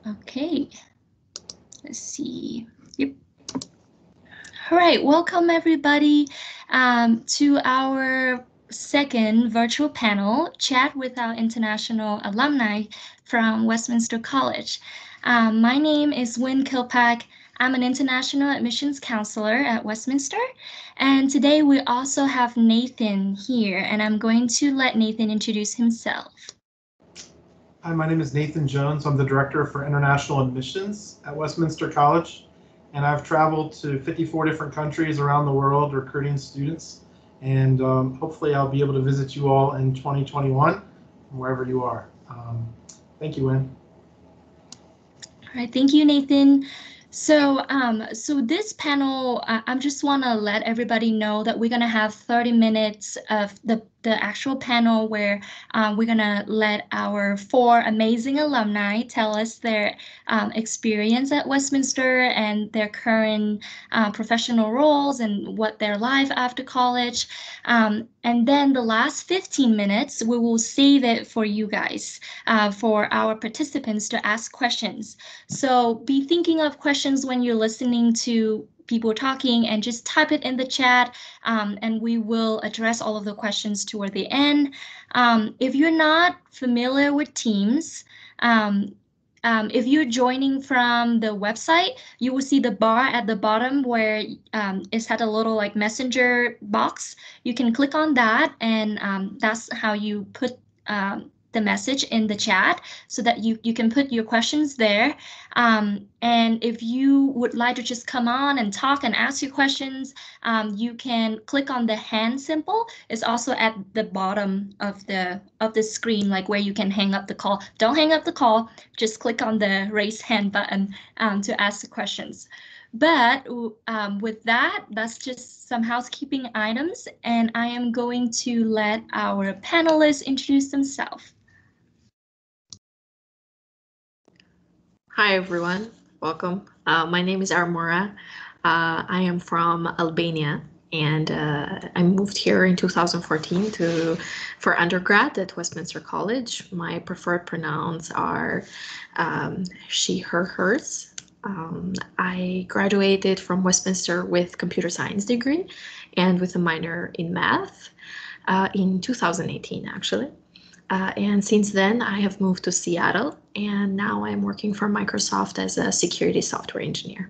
Okay, let's see. Yep. All right, welcome everybody to our second virtual panel, Chat with our International Alumni from Westminster College. My name is Killpack. I'm an International Admissions Counselor at Westminster, and today we also have Nathan here, and I'm going to let Nathan introduce himself. Hi, my name is Nathan Jones. I'm the Director for International Admissions at Westminster College, and I've traveled to 54 different countries around the world recruiting students, and hopefully I'll be able to visit you all in 2021, wherever you are. Thank you, Quynh. All right, thank you, Nathan. So this panel, I just want to let everybody know that we're going to have 30 minutes of the actual panel where we're going to let our 4 amazing alumni tell us their experience at Westminster and their current professional roles and what they're like after college. And then the last 15 minutes, we will save it for you guys, for our participants to ask questions. So be thinking of questions when you're listening to people talking and just type it in the chat, and we will address all of the questions toward the end. If you're not familiar with Teams, if you're joining from the website, you will see the bar at the bottom where it's had a little like messenger box. You can click on that, and that's how you put the message in the chat so that you can put your questions there. And if you would like to just come on and talk and ask your questions, you can click on the hand symbol. It's also at the bottom of the screen, like where you can hang up the call. Don't hang up the call, just click on the raise hand button to ask the questions. But with that, that's just some housekeeping items, and I am going to let our panelists introduce themselves. Hi, everyone. Welcome. My name is Armora. I am from Albania, and I moved here in 2014 for undergrad at Westminster College. My preferred pronouns are she, her, hers. I graduated from Westminster with computer science degree and with a minor in math in 2018, actually. And since then, I have moved to Seattle, and now I'm working for Microsoft as a security software engineer.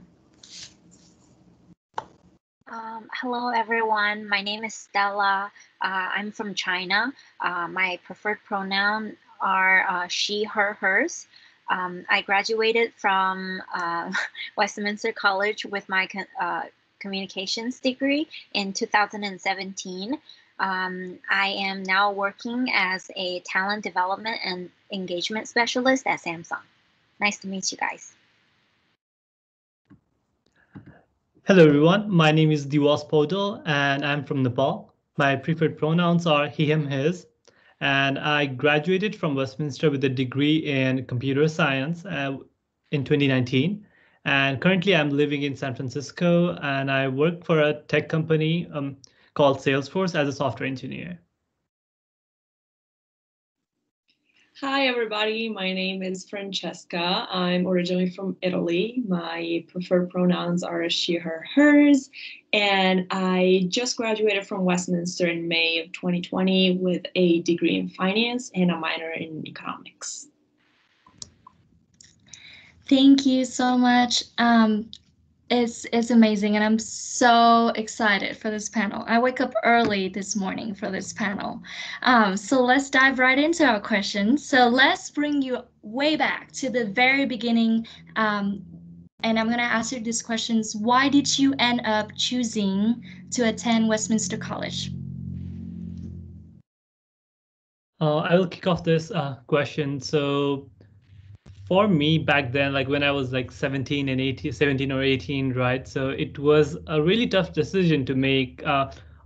Hello, everyone. My name is Stella. I'm from China. My preferred pronouns are she, her, hers. I graduated from Westminster College with my communications degree in 2017. I am now working as a talent development and engagement specialist at Samsung. Nice to meet you guys. Hello, everyone. My name is Diwas Poudel, and I'm from Nepal. My preferred pronouns are he, him, his. And I graduated from Westminster with a degree in computer science in 2019. And currently, I'm living in San Francisco, and I work for a tech company called Salesforce as a software engineer. Hi, everybody. My name is Francesca. I'm originally from Italy. My preferred pronouns are she, her, hers. And I just graduated from Westminster in May of 2020 with a degree in finance and a minor in economics. Thank you so much. It's amazing, and I'm so excited for this panel. I wake up early this morning for this panel. So let's dive right into our questions. So let's bring you way back to the very beginning. And I'm going to ask you these questions. Why did you end up choosing to attend Westminster College? I will kick off this question. So for me back then, like when I was like 17 or 18, right? So it was a really tough decision to make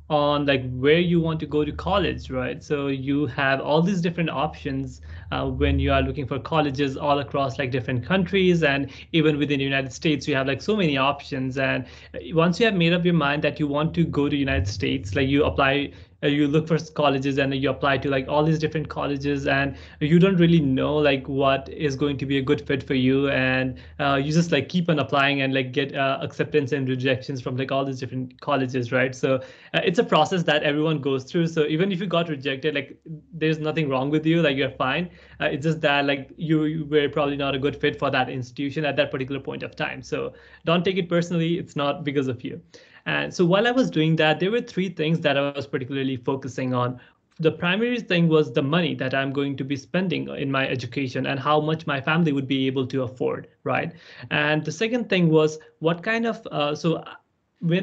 on like where you want to go to college, right? So you have all these different options when you are looking for colleges all across like different countries, and even within the United States, you have like so many options. And once you have made up your mind that you want to go to United States, like you apply you look for colleges and you apply to like all these different colleges, and you don't really know like what is going to be a good fit for you, and you just like keep on applying and like get acceptance and rejections from like all these different colleges, right? So it's a process that everyone goes through. So even if you got rejected, like there's nothing wrong with you, like you're fine. It's just that like you were probably not a good fit for that institution at that particular point of time. So don't take it personally. It's not because of you. And so while I was doing that, there were three things that I was particularly focusing on. The primary thing was the money that I'm going to be spending in my education and how much my family would be able to afford, right? And the second thing was what kind of,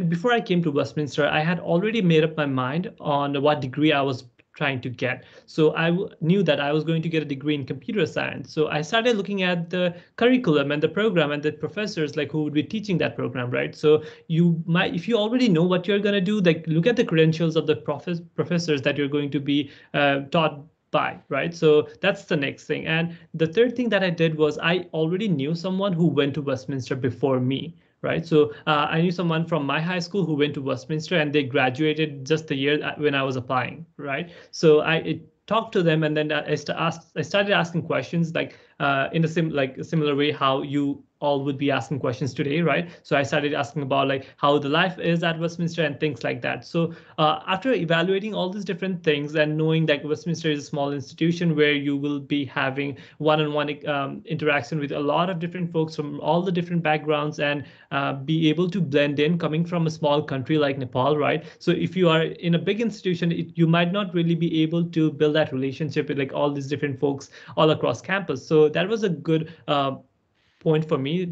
before I came to Westminster, I had already made up my mind on what degree I was trying to get. So I knew that I was going to get a degree in computer science. So I started looking at the curriculum and the program and the professors like who would be teaching that program, right? So you might, if you already know what you're going to do, like look at the credentials of the professors that you're going to be taught by, right? So that's the next thing. And the third thing that I did was I already knew someone who went to Westminster before me, right? So I knew someone from my high school who went to Westminster and they graduated just the year when I was applying, right? So I talked to them, and then I started asking questions like in a similar way how you all would be asking questions today, right? So I started asking about like how the life is at Westminster and things like that. So after evaluating all these different things and knowing that Westminster is a small institution where you will be having one-on-one interaction with a lot of different folks from all the different backgrounds, and be able to blend in coming from a small country like Nepal, right? So if you are in a big institution, you might not really be able to build that relationship with like all these different folks all across campus. So that was a good point for me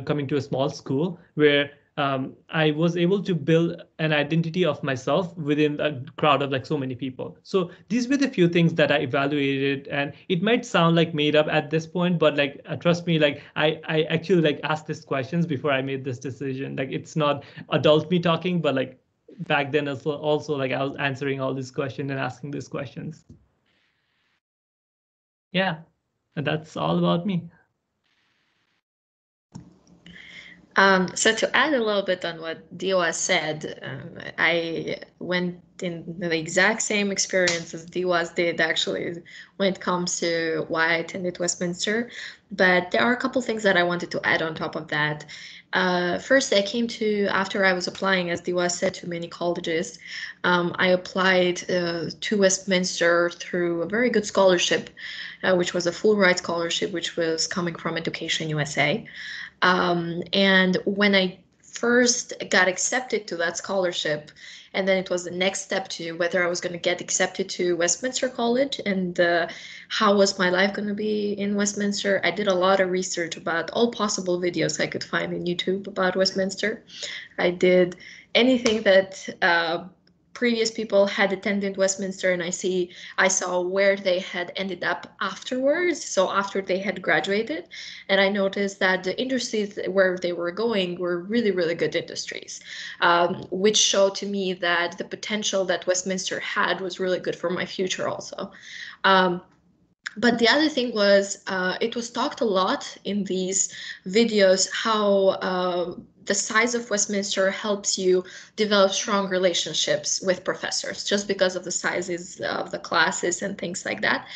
coming to a small school where I was able to build an identity of myself within a crowd of like so many people. So these were the few things that I evaluated, and it might sound like made up at this point, but like trust me, like I actually like asked these questions before I made this decision. Like it's not adult me talking, but like back then also like I was answering all these questions and asking these questions. Yeah, and that's all about me. So to add a little bit on what Diwas said, I went in the exact same experience as Diwas did actually when it comes to why I attended Westminster. But there are a couple things that I wanted to add on top of that. First, I came to, after I was applying, as Diwas said, to many colleges, I applied to Westminster through a very good scholarship, which was a full ride scholarship, which was coming from Education USA. And when I first got accepted to that scholarship, and then it was the next step to whether I was going to get accepted to Westminster College and how was my life going to be in Westminster, I did a lot of research about all possible videos I could find in YouTube about Westminster. I did anything that previous people had attended Westminster, and I saw where they had ended up afterwards, so after they had graduated, and I noticed that the industries where they were going were really, really good industries, which showed to me that the potential that Westminster had was really good for my future also. But the other thing was, it was talked a lot in these videos how the size of Westminster helps you develop strong relationships with professors just because of the sizes of the classes and things like that.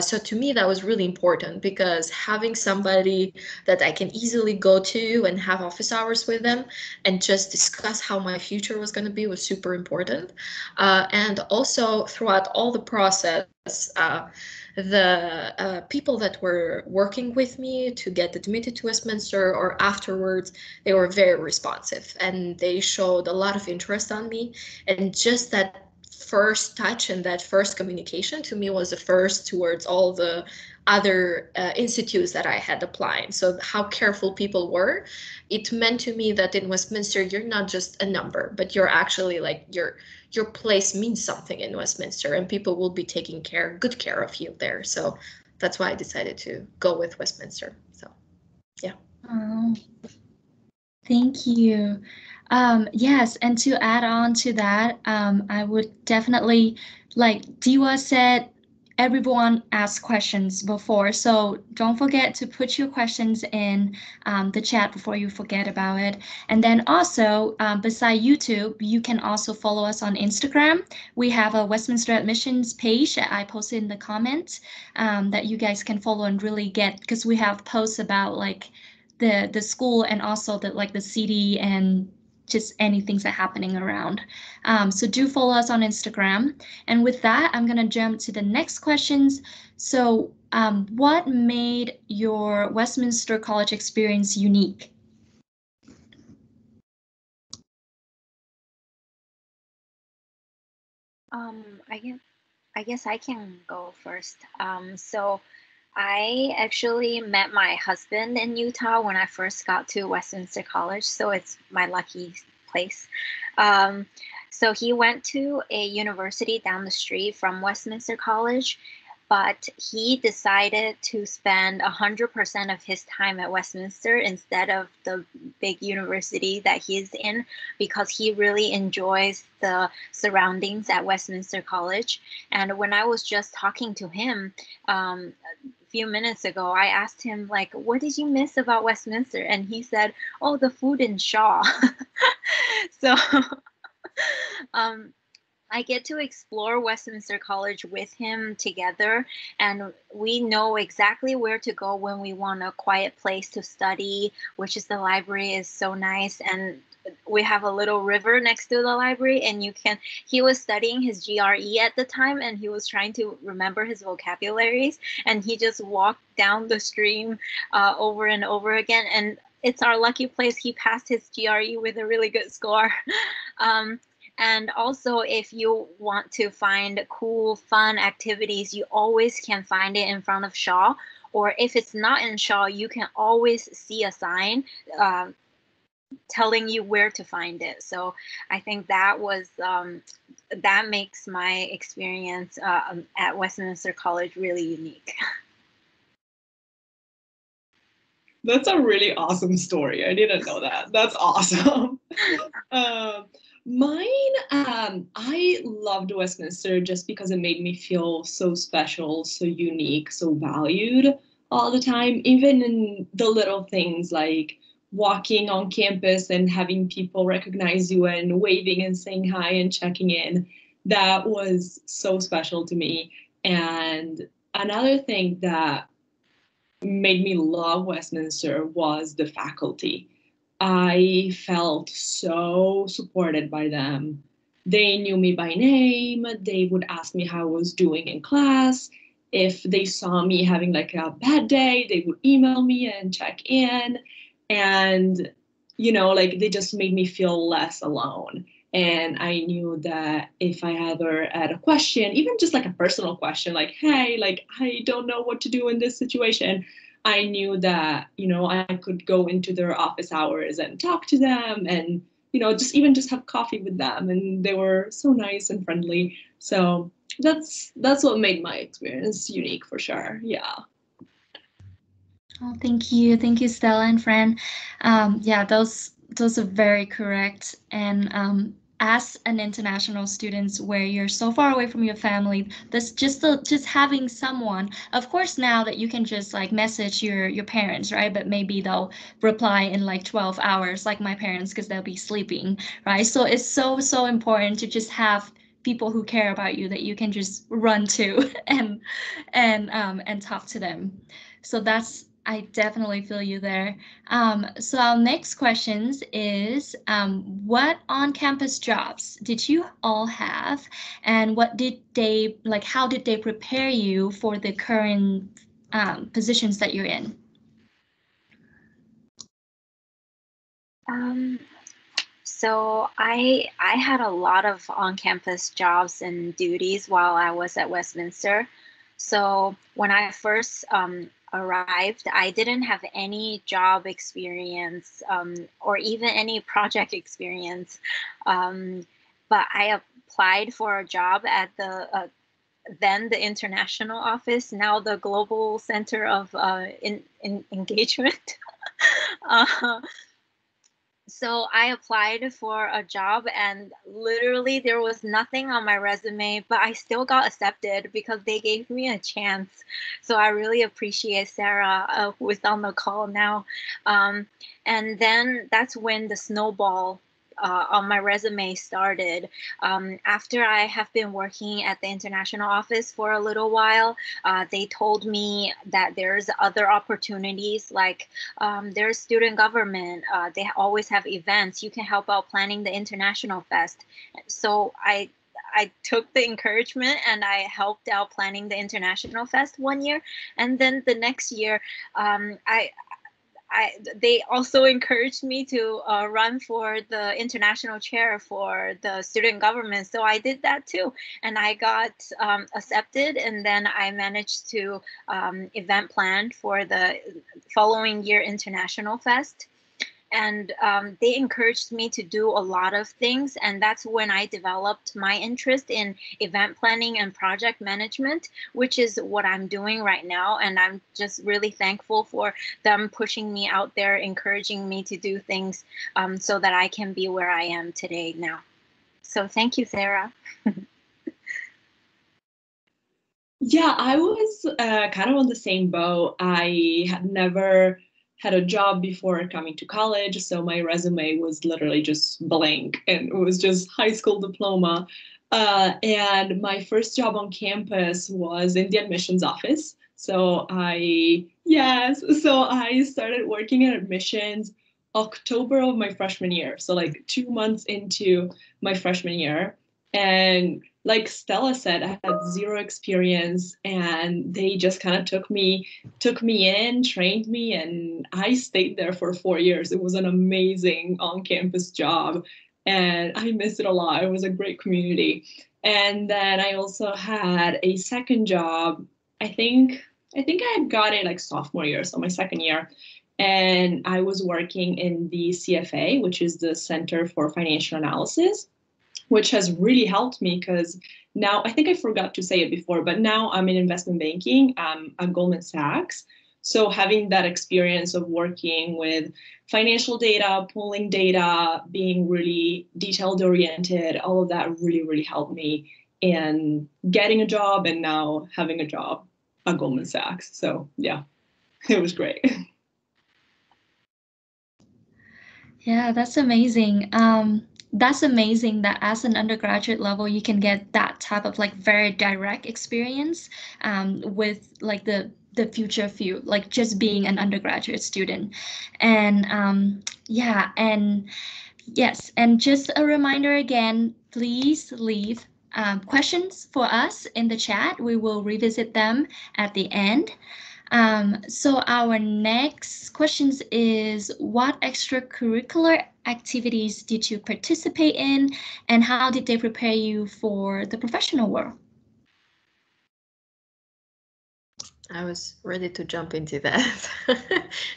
So to me, that was really important because having somebody that I can easily go to and have office hours with them and just discuss how my future was going to be was super important. And also throughout all the process, the people that were working with me to get admitted to Westminster or afterwards, they were very responsive and they showed a lot of interest on me. And just that first touch and that first communication to me was the first towards all the other institutes that I had applied. So how careful people were, it meant to me that in Westminster, you're not just a number, but you're actually like your place means something in Westminster and people will be taking good care of you there. So that's why I decided to go with Westminster. So, yeah. Thank you. Yes, and to add on to that, I would definitely, like Diwas said, everyone asked questions before, so don't forget to put your questions in the chat before you forget about it. And then also, beside YouTube, you can also follow us on Instagram. We have a Westminster admissions page that I posted in the comments that you guys can follow and really get, because we have posts about like the school and also the CD and just anything that's happening around. So do follow us on Instagram. And with that, I'm gonna jump to the next questions. So what made your Westminster College experience unique? I guess I can go first. So I actually met my husband in Utah when I first got to Westminster College, so it's my lucky place. So he went to a university down the street from Westminster College, but he decided to spend 100% of his time at Westminster instead of the big university that he's in, because he really enjoys the surroundings at Westminster College. And when I was just talking to him a few minutes ago, I asked him, like, what did you miss about Westminster? And he said, oh, the food in Shaw. So I get to explore Westminster College with him together, and we know exactly where to go when we want a quiet place to study, which is the library is so nice. And we have a little river next to the library, and he was studying his GRE at the time, and he was trying to remember his vocabularies, and he just walked down the stream over and over again. And it's our lucky place. He passed his GRE with a really good score. And also, if you want to find cool, fun activities, you always can find it in front of Shaw. Or if it's not in Shaw, you can always see a sign telling you where to find it. So I think that was that makes my experience at Westminster College really unique. That's a really awesome story. I didn't know that. That's awesome. Mine, I loved Westminster just because it made me feel so special, so unique, so valued all the time, even in the little things like walking on campus and having people recognize you and waving and saying hi and checking in. That was so special to me. And another thing that made me love Westminster was the faculty. I felt so supported by them. They knew me by name. They would ask me how I was doing in class. If they saw me having like a bad day, they would email me and check in. And, you know, like they just made me feel less alone. And I knew that if I ever had a question, even just like a personal question, like, hey, like, I don't know what to do in this situation, I knew that, you know, I could go into their office hours and talk to them and, you know, just have coffee with them. And they were so nice and friendly. So that's what made my experience unique for sure. Yeah. Oh, thank you, Stella and Fran. Yeah, those are very correct. And as an international student, where you're so far away from your family, this just having someone. Of course, now that you can just like message your parents, right? But maybe they'll reply in like 12 hours, like my parents, because they'll be sleeping, right? So it's so important to just have people who care about you that you can just run to and talk to them. So I definitely feel you there. So our next questions is, what on-campus jobs did you all have, and what did they like? How did they prepare you for the current positions that you're in? So I had a lot of on-campus jobs and duties while I was at Westminster. So when I first arrived, I didn't have any job experience or even any project experience. But I applied for a job at the then the international office, now the Global Center of Engagement. So I applied for a job, and literally there was nothing on my resume, but I still got accepted because they gave me a chance. So I really appreciate Sarah, who is on the call now. And then that's when the snowball on my resume started. After I have been working at the international office for a little while, they told me that there's other opportunities, like there's student government. They always have events. You can help out planning the international fest. So I took the encouragement and I helped out planning the international fest 1 year. And then the next year, they also encouraged me to run for the international chair for the student government. So I did that too. And I got accepted. And then I managed to event plan for the following year international fest. And they encouraged me to do a lot of things. And that's when I developed my interest in event planning and project management, which is what I'm doing right now. And I'm just really thankful for them pushing me out there, encouraging me to do things so that I can be where I am today now. So thank you, Sarah. Yeah, I was kind of on the same boat. I had never had a job before coming to college, so my resume was literally just blank, and it was just high school diploma. And my first job on campus was in the admissions office. So I started working at admissions October of my freshman year, so like 2 months into my freshman year. And like Stella said, I had zero experience, and they just kind of took me in, trained me, and I stayed there for 4 years. It was an amazing on-campus job, and I missed it a lot. It was a great community. And then I also had a second job. I think I had got it like sophomore year, so my second year. And I was working in the CFA, which is the Center for Financial Analysis, which has really helped me because now, I think I forgot to say it before, but now I'm in investment banking at Goldman Sachs. So having that experience of working with financial data, pulling data, being really detailed oriented, all of that really, really helped me in getting a job and now having a job at Goldman Sachs. So yeah, it was great. Yeah, that's amazing. That's amazing that as an undergraduate level, you can get that type of like very direct experience with like the future of you, like just being an undergraduate student. And yeah, and yes, and just a reminder again, please leave questions for us in the chat. We will revisit them at the end. So our next questions is, what extracurricular activities did you participate in, and how did they prepare you for the professional world? I was ready to jump into that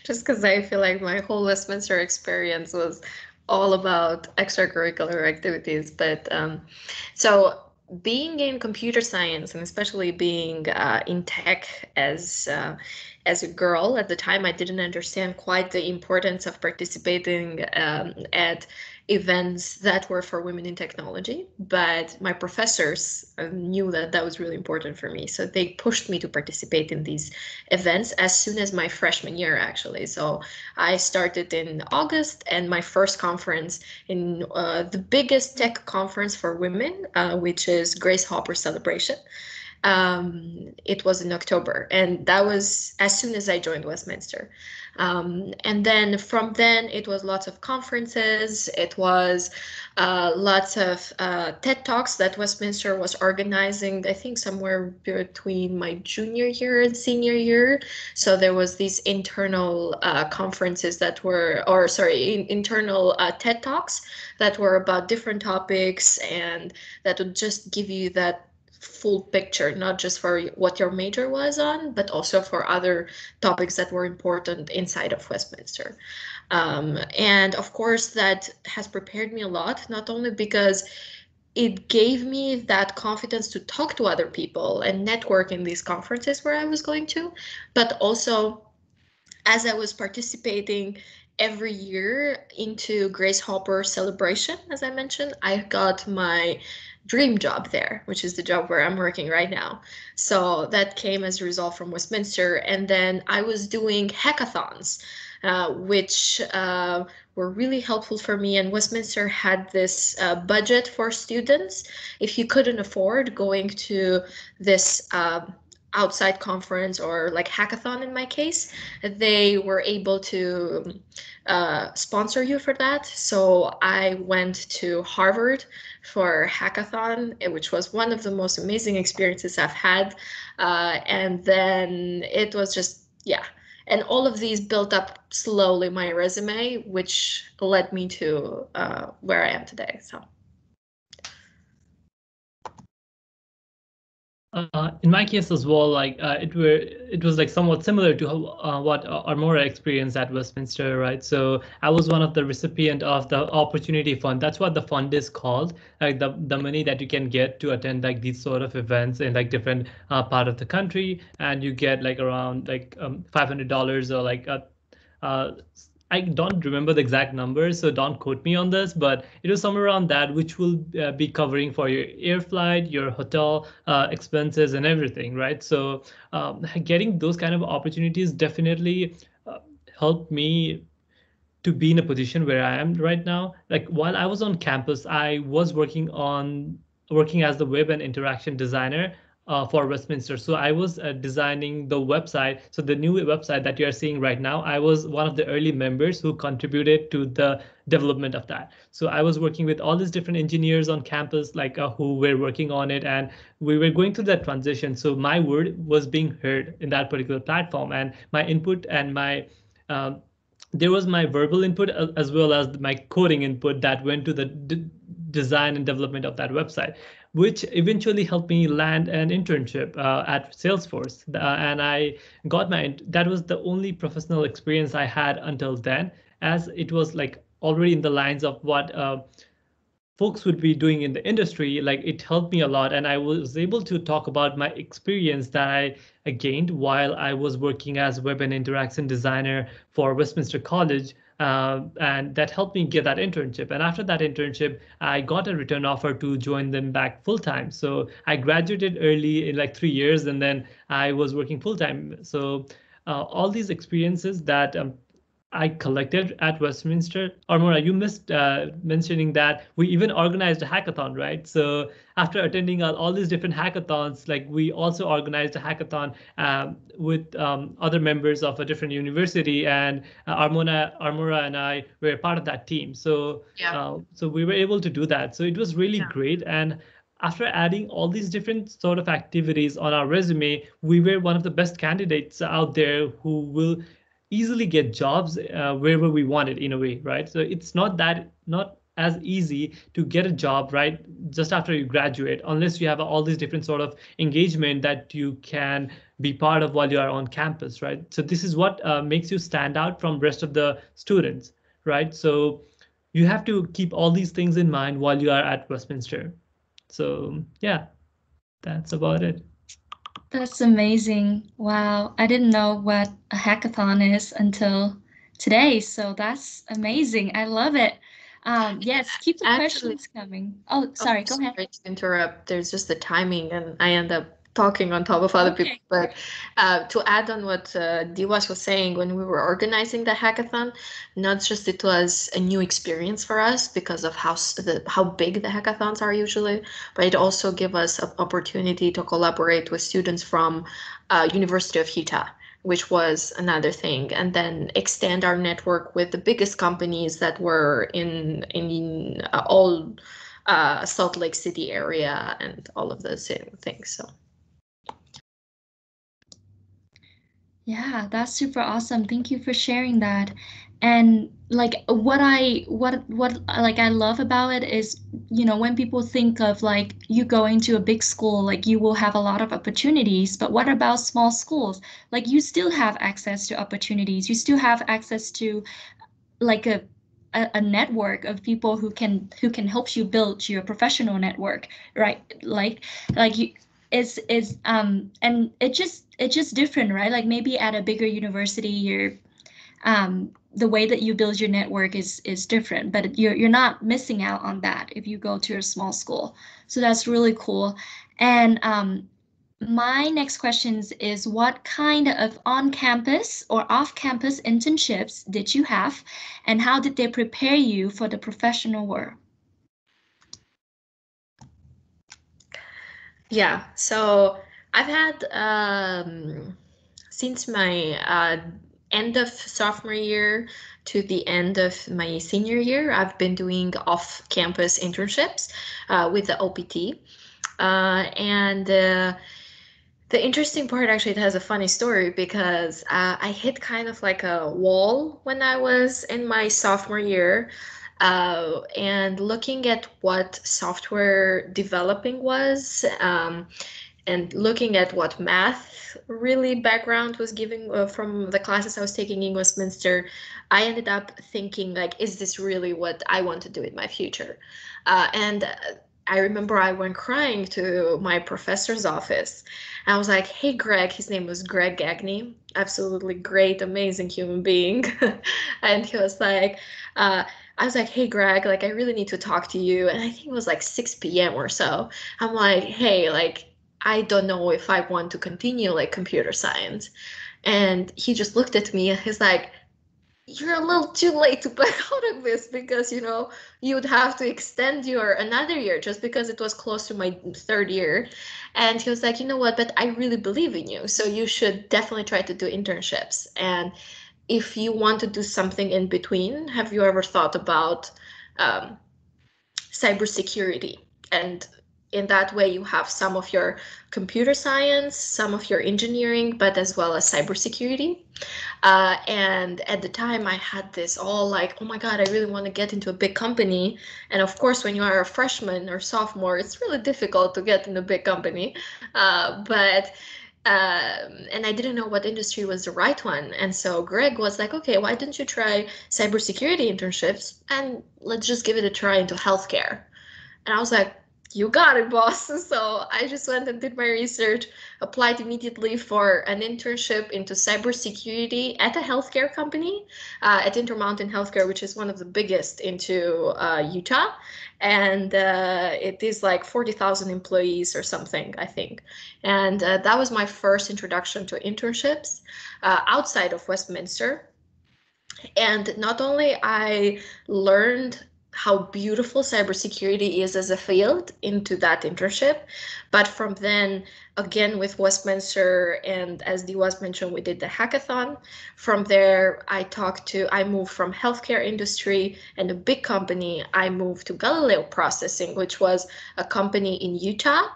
just because I feel like my whole Westminster experience was all about extracurricular activities. But so being in computer science, and especially being in tech as a girl at the time, I didn't understand quite the importance of participating at events that were for women in technology, but my professors knew that that was really important for me. So they pushed me to participate in these events as soon as my freshman year, actually. So I started in August, and my first conference in the biggest tech conference for women, which is Grace Hopper Celebration. It was in October, and that was as soon as I joined Westminster. And then from then it was lots of conferences. It was lots of TED Talks that Westminster was organizing, I think somewhere between my junior year and senior year. So there was these internal conferences that were, or sorry, internal TED Talks that were about different topics, and that would just give you that full picture, not just for what your major was on, but also for other topics that were important inside of Westminster. And of course, that has prepared me a lot, not only because it gave me that confidence to talk to other people and network in these conferences where I was going to, but also as I was participating every year into Grace Hopper celebration, as I mentioned, I got my dream job there, which is the job where I'm working right now. So that came as a result from Westminster. And then I was doing hackathons, which were really helpful for me. And Westminster had this budget for students. If you couldn't afford going to this outside conference or like hackathon in my case, they were able to sponsor you for that. So I went to Harvard for hackathon, which was one of the most amazing experiences I've had. And then it was just, yeah. And all of these built up slowly my resume, which led me to where I am today. So. In my case as well, like it was like somewhat similar to what Armora experienced at Westminster, right? So I was one of the recipient of the Opportunity Fund. That's what the fund is called, like the money that you can get to attend like these sort of events in like different part of the country, and you get like around like $500 or like I don't remember the exact numbers, so don't quote me on this, but it was somewhere around that, which will be covering for your air flight, your hotel expenses and everything, right? So getting those kind of opportunities definitely helped me to be in a position where I am right now. Like while I was on campus, I was working as the web and interaction designer for Westminster. So I was designing the website. So the new website that you are seeing right now, I was one of the early members who contributed to the development of that. So I was working with all these different engineers on campus, like who were working on it, and we were going through that transition. So my word was being heard in that particular platform, and my input and my there was my verbal input as well as my coding input that went to the design and development of that website, which eventually helped me land an internship at Salesforce. And I got that was the only professional experience I had until then, as it was like already in the lines of what folks would be doing in the industry. Like it helped me a lot, and I was able to talk about my experience that I gained while I was working as web and interaction designer for Westminster College, and that helped me get that internship. And after that internship, I got a return offer to join them back full time. So I graduated early in like 3 years, and then I was working full time. So all these experiences that I collected at Westminster. Armora, you missed mentioning that we even organized a hackathon, right? So after attending all these different hackathons, like we also organized a hackathon with other members of a different university, and Armora and I were part of that team. So yeah. So we were able to do that. So it was really great. And after adding all these different sort of activities on our resume, we were one of the best candidates out there who will easily get jobs wherever we want it, in a way, right? So it's not as easy to get a job right just after you graduate, unless you have all these different sort of engagement that you can be part of while you are on campus, right? So this is what makes you stand out from rest of the students, right? So you have to keep all these things in mind while you are at Westminster. So yeah, that's about it. That's amazing. Wow. I didn't know what a hackathon is until today. So that's amazing. I love it. Yes, keep the questions coming. Oh, sorry, go ahead. Sorry to interrupt. There's just the timing and I end up talking on top of other people. But to add on what Diwas was saying, when we were organizing the hackathon, not just it was a new experience for us because of how big the hackathons are usually, but it also gave us an opportunity to collaborate with students from University of Utah, which was another thing, and then extend our network with the biggest companies that were in all Salt Lake City area and all of those things. So. Yeah, that's super awesome. Thank you for sharing that. And like what I love about it is, you know, when people think of like you going to a big school, like you will have a lot of opportunities, but what about small schools? Like you still have access to opportunities. You still have access to like a network of people who can help you build your professional network, right? Like you is and it's just different, right? Like maybe at a bigger university, you're the way that you build your network is different, but you're not missing out on that if you go to a small school. So that's really cool. And my next question is what kind of on-campus or off-campus internships did you have, and how did they prepare you for the professional world? Yeah, so I've had since my end of sophomore year to the end of my senior year, I've been doing off-campus internships with the OPT. And the interesting part, actually, it has a funny story because I hit kind of like a wall when I was in my sophomore year. And looking at what software developing was, and looking at what math really background was giving from the classes I was taking in Westminster, I ended up thinking, like, is this really what I want to do in my future? And I remember I went crying to my professor's office. I was like, hey, Greg, his name was Greg Gagney, absolutely great, amazing human being. And he was like, I was like, hey, Greg, like, I really need to talk to you. And I think it was like 6 p.m. or so. I'm like, hey, like, I don't know if I want to continue like computer science. And he just looked at me and he's like, you're a little too late to back out of this because, you know, you would have to extend your another year just because it was close to my third year. And he was like, you know what, but I really believe in you. So you should definitely try to do internships. And if you want to do something in between, have you ever thought about cybersecurity? And in that way, you have some of your computer science, some of your engineering, but as well as cybersecurity. And at the time, I had this all like, oh my God, I really want to get into a big company. And of course, when you are a freshman or sophomore, it's really difficult to get in a big company. And I didn't know what industry was the right one. And so Greg was like, okay, why don't you try cybersecurity internships and let's just give it a try into healthcare. And I was like, you got it, boss. So I just went and did my research, applied immediately for an internship into cybersecurity at a healthcare company, at Intermountain Healthcare, which is one of the biggest into Utah. And it is like 40,000 employees or something, I think. And that was my first introduction to internships outside of Westminster. And not only I learned how beautiful cybersecurity is as a field into that internship, but from then, again with Westminster, and as Diwas mentioned, we did the hackathon. From there, I moved from healthcare industry and a big company. I moved to Galileo Processing, which was a company in Utah,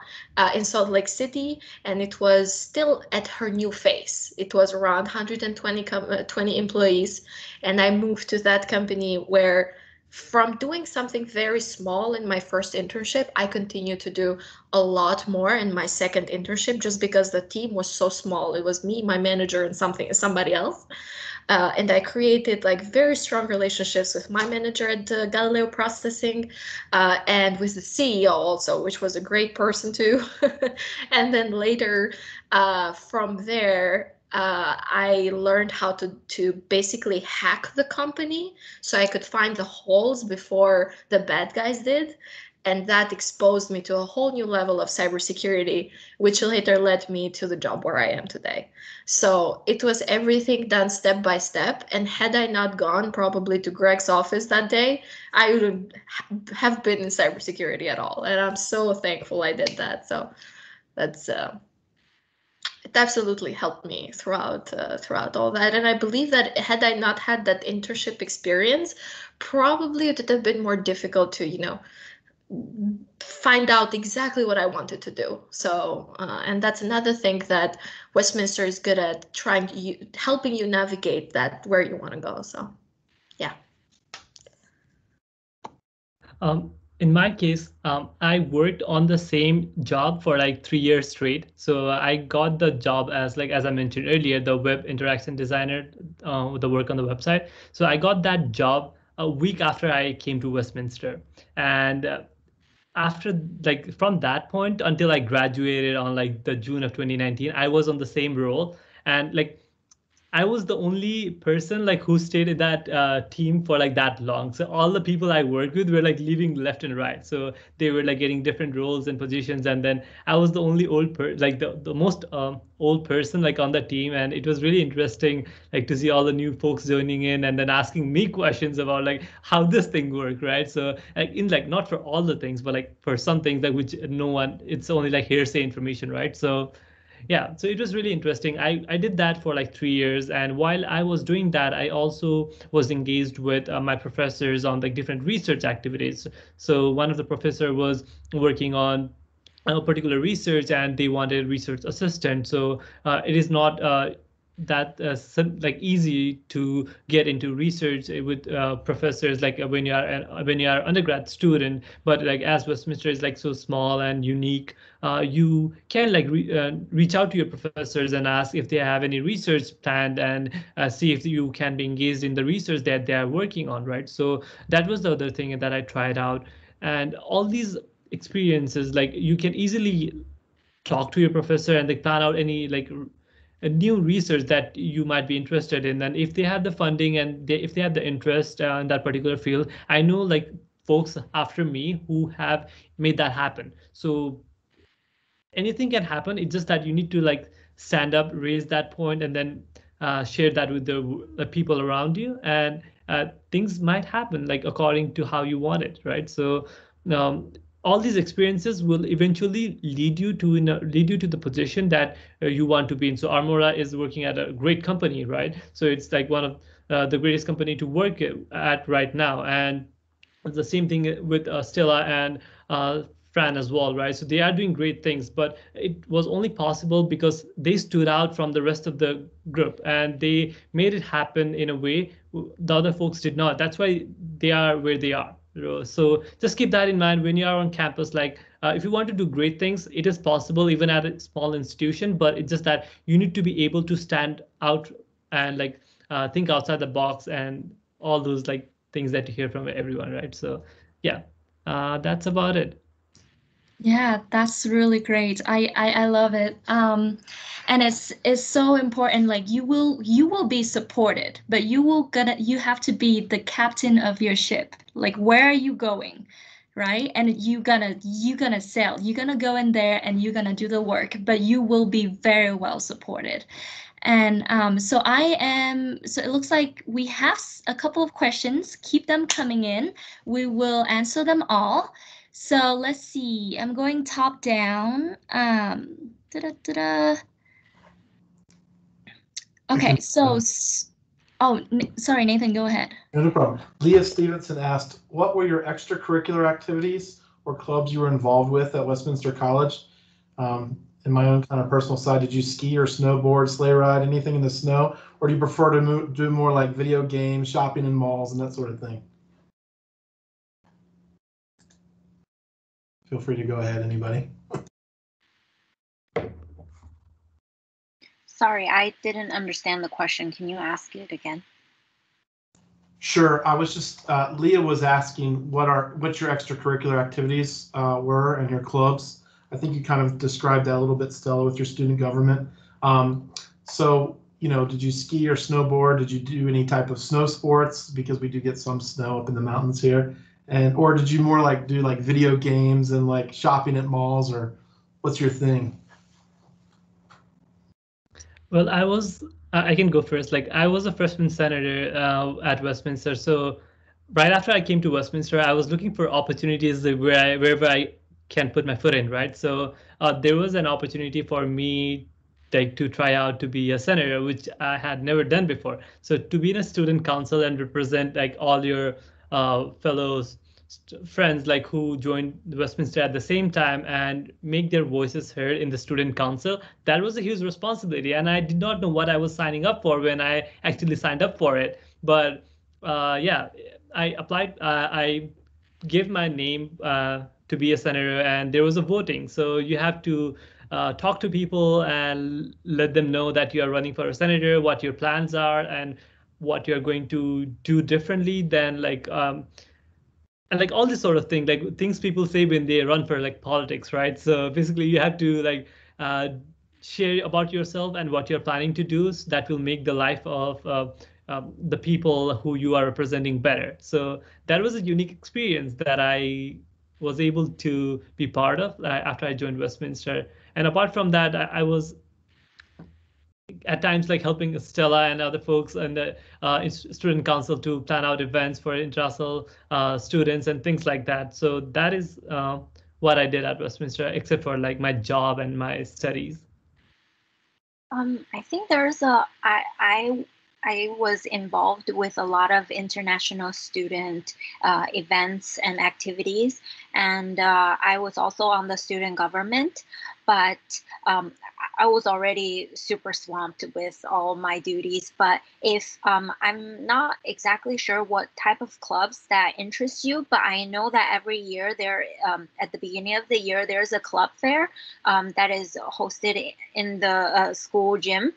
in Salt Lake City, and it was still at her new phase. It was around 120 employees, and I moved to that company where, from doing something very small in my first internship, I continued to do a lot more in my second internship just because the team was so small. It was me, my manager, and somebody else. And I created like very strong relationships with my manager at Galileo Processing, and with the CEO also, which was a great person too. And then later, from there, I learned how to basically hack the company so I could find the holes before the bad guys did. And that exposed me to a whole new level of cybersecurity, which later led me to the job where I am today. So it was everything done step by step. And had I not gone probably to Greg's office that day, I wouldn't have been in cybersecurity at all. And I'm so thankful I did that. So that's it absolutely helped me throughout all that. And I believe that had I not had that internship experience, probably it would have been more difficult to, you know, find out exactly what I wanted to do. So, and that's another thing that Westminster is good at, helping you navigate that where you want to go. So, yeah. In my case, I worked on the same job for like 3 years straight. So I got the job as I mentioned earlier, the web interaction designer, the work on the website. So I got that job a week after I came to Westminster. And after from that point until I graduated on like the June of 2019, I was on the same role. And I was the only person like who stayed in that team for like that long. So all the people I worked with were like leaving left and right. So they were like getting different roles and positions, and then I was the only like the most old person like on the team, and it was really interesting like to see all the new folks joining in and then asking me questions about like how this thing work, right? So like in like not for all the things, but like for some things like which no one, it's only like hearsay information, right? So yeah, so it was really interesting. I did that for like 3 years. And while I was doing that, I also was engaged with my professors on like different research activities. So one of the professor was working on a particular research and they wanted research assistant. So it is not that like easy to get into research with professors like when you are undergrad student, but like as Westminster is like so small and unique, you can like reach out to your professors and ask if they have any research planned and see if you can be engaged in the research that they are working on, right? So that was the other thing that I tried out. And all these experiences, like you can easily talk to your professor and they plan out any like a new research that you might be interested in. And if they have the funding and if they have the interest in that particular field, I know like folks after me who have made that happen. So anything can happen. It's just that you need to like stand up, raise that point, and then share that with the people around you, and things might happen like according to how you want it, right? So um, all these experiences will eventually lead you to lead you to the position that you want to be in. So Armora is working at a great company, right? So it's like one of the greatest company to work at right now. And the same thing with Stella and Fran as well, right? So they are doing great things, but it was only possible because they stood out from the rest of the group and they made it happen in a way the other folks did not. That's why they are where they are. So just keep that in mind when you are on campus. Like if you want to do great things, it is possible even at a small institution, but it's just that you need to be able to stand out and like think outside the box and all those like things that you hear from everyone, right? So yeah, that's about it. Yeah, that's really great. I love it. And it's so important. Like you will be supported, but you have to be the captain of your ship. Like where are you going? Right? And you gonna sail. You're gonna go in there and you're gonna do the work, but you will be very well supported. And so so it looks like we have a couple of questions. Keep them coming in. We will answer them all. So let's see. I'm going top down. Okay, so sorry, Nathan, go ahead. No problem. Leah Stevenson asked, what were your extracurricular activities or clubs you were involved with at Westminster College? In my own kind of personal side, did you ski or snowboard, sleigh ride, anything in the snow? Or do you prefer to do more like video games, shopping in malls, and that sort of thing? Feel free to go ahead, anybody. Sorry, I didn't understand the question. Can you ask it again? Sure. I was just Leah was asking what your extracurricular activities were and your clubs. I think you kind of described that a little bit, Stella, with your student government. So, you know, did you ski or snowboard? Did you do any type of snow sports? Because we do get some snow up in the mountains here. Or did you more like do like video games and like shopping at malls, or what's your thing? Well, I can go first. Like I was a freshman senator at Westminster. So right after I came to Westminster, I was looking for opportunities wherever I can put my foot in, right? So there was an opportunity for me like to try out to be a senator, which I had never done before. So to be in a student council and represent like all your fellows friends like who joined Westminster at the same time and make their voices heard in the student council, that was a huge responsibility. And I did not know what I was signing up for when I actually signed up for it. But yeah, I applied, I gave my name to be a senator and there was a voting. So you have to talk to people and let them know that you are running for a senator, what your plans are, and what you're going to do differently than like and like all this sort of thing, like things people say when they run for like politics, right? So basically you have to like share about yourself and what you're planning to do. So that will make the life of the people who you are representing better. So that was a unique experience that I was able to be part of after I joined Westminster. And apart from that, I was at times like helping Stella and other folks and the student council to plan out events for international students and things like that. So that is what I did at Westminster, except for like my job and my studies. I think I was involved with a lot of international student events and activities, and I was also on the student government, but I was already super swamped with all my duties. But if I'm not exactly sure what type of clubs that interest you, but I know that every year there, at the beginning of the year, there's a club fair that is hosted in the school gym.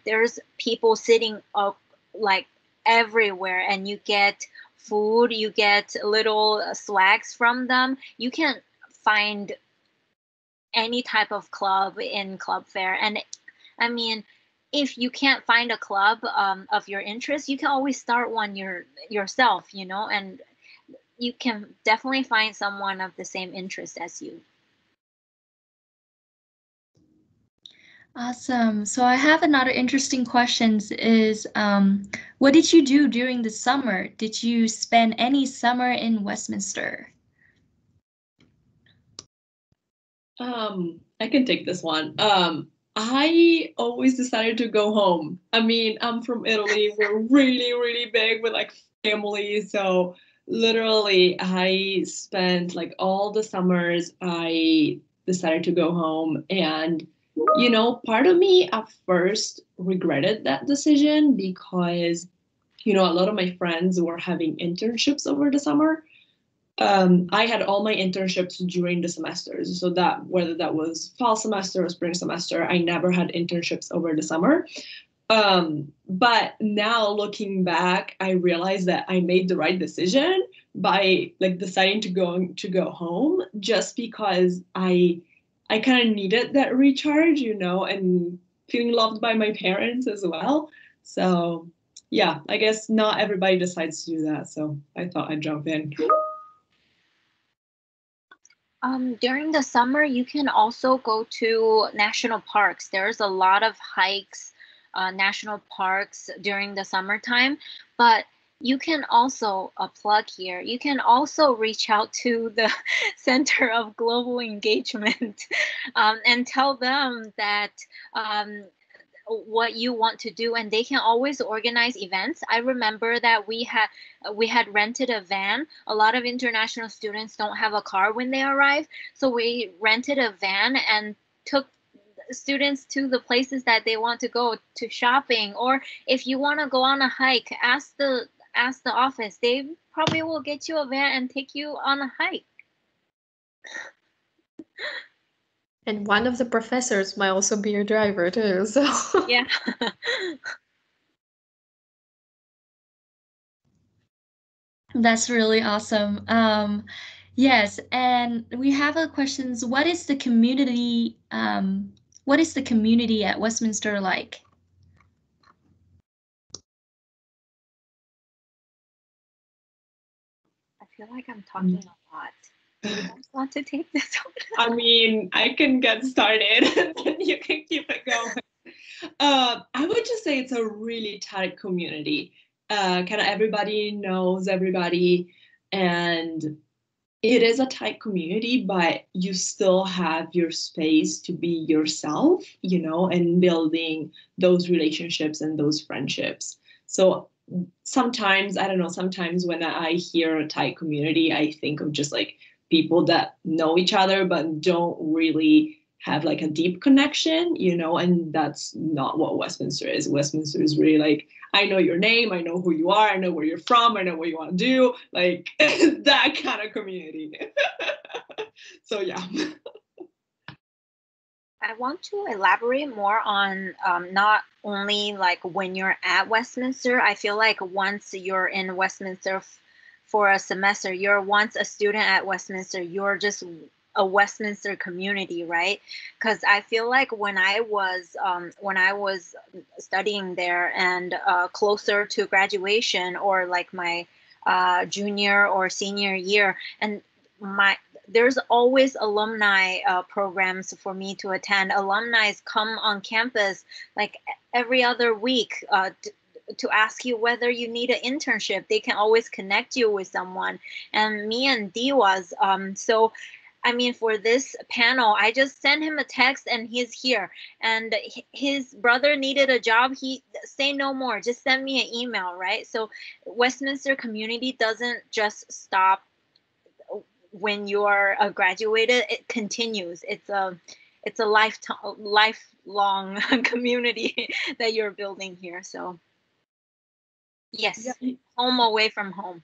There's people sitting up like everywhere, and you get food, you get little swags from them. You can find any type of club in club fair. And I mean, if you can't find a club of your interest, you can always start one yourself, you know, and you can definitely find someone of the same interest as you. Awesome. So I have another interesting question is, what did you do during the summer? Did you spend any summer in Westminster? I can take this one. I always decided to go home. I mean, I'm from Italy. We're really, really big with like family. So literally I spent like all the summers, I decided to go home. And, you know, part of me at first regretted that decision because, you know, a lot of my friends were having internships over the summer. I had all my internships during the semesters, so that whether that was fall semester or spring semester, I never had internships over the summer. But now looking back, I realized that I made the right decision by like deciding to go home, just because I kind of needed that recharge, you know, and feeling loved by my parents as well. So yeah, I guess not everybody decides to do that. So I thought I'd jump in. During the summer, you can also go to national parks. There's a lot of hikes, national parks during the summertime, but you can also, a plug here, you can also reach out to the Center of Global Engagement and tell them that what you want to do, and they can always organize events. I remember that we had rented a van. A lot of international students don't have a car when they arrive, so we rented a van and took students to the places that they want to go to shopping. Or if you want to go on a hike, ask the office. They probably will get you a van and take you on a hike. And one of the professors might also be your driver too, so. Yeah. That's really awesome. Yes, and we have a questions. What is the community? What is the community at Westminster like? I feel like I'm talking a lot. Do you guys want to take this one? I mean, I can get started and you can keep it going. I would just say it's a really tight community. Kind of everybody knows everybody, and it is a tight community, but you still have your space to be yourself, you know, and building those relationships and those friendships. So sometimes, I don't know, sometimes when I hear a tight community, I think of just like people that know each other but don't really have like a deep connection, you know, and that's not what Westminster is. Westminster is really like, I know your name, I know who you are, I know where you're from, I know what you want to do, like that kind of community. So yeah. I want to elaborate more on not only like when you're at Westminster. I feel like once you're in Westminster for a semester, you're once a student at Westminster, you're just a Westminster community, right? Because I feel like when I was studying there and closer to graduation, or like my junior or senior year, and there's always alumni programs for me to attend. Alumni come on campus like every other week to ask you whether you need an internship. They can always connect you with someone. And me and Diwas, so I mean, for this panel, I just sent him a text and he's here. And his brother needed a job. He say no more, just send me an email, right? So Westminster community doesn't just stop when you're graduated. It continues. It's a lifelong community that you're building here. So yes, Yeah. home away from home.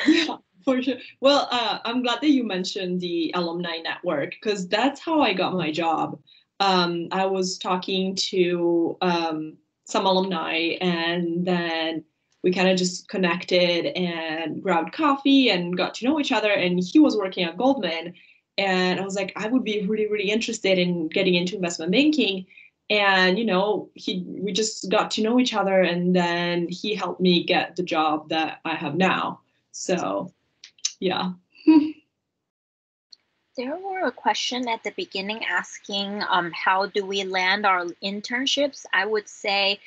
Yeah, for sure. Well, I'm glad that you mentioned the alumni network, because that's how I got my job. I was talking to some alumni, and then we kind of just connected and grabbed coffee and got to know each other. And he was working at Goldman, and I was like, I would be really, really interested in getting into investment banking. And we just got to know each other, and then he helped me get the job that I have now. So yeah. There were a question at the beginning asking how do we land our internships. I would say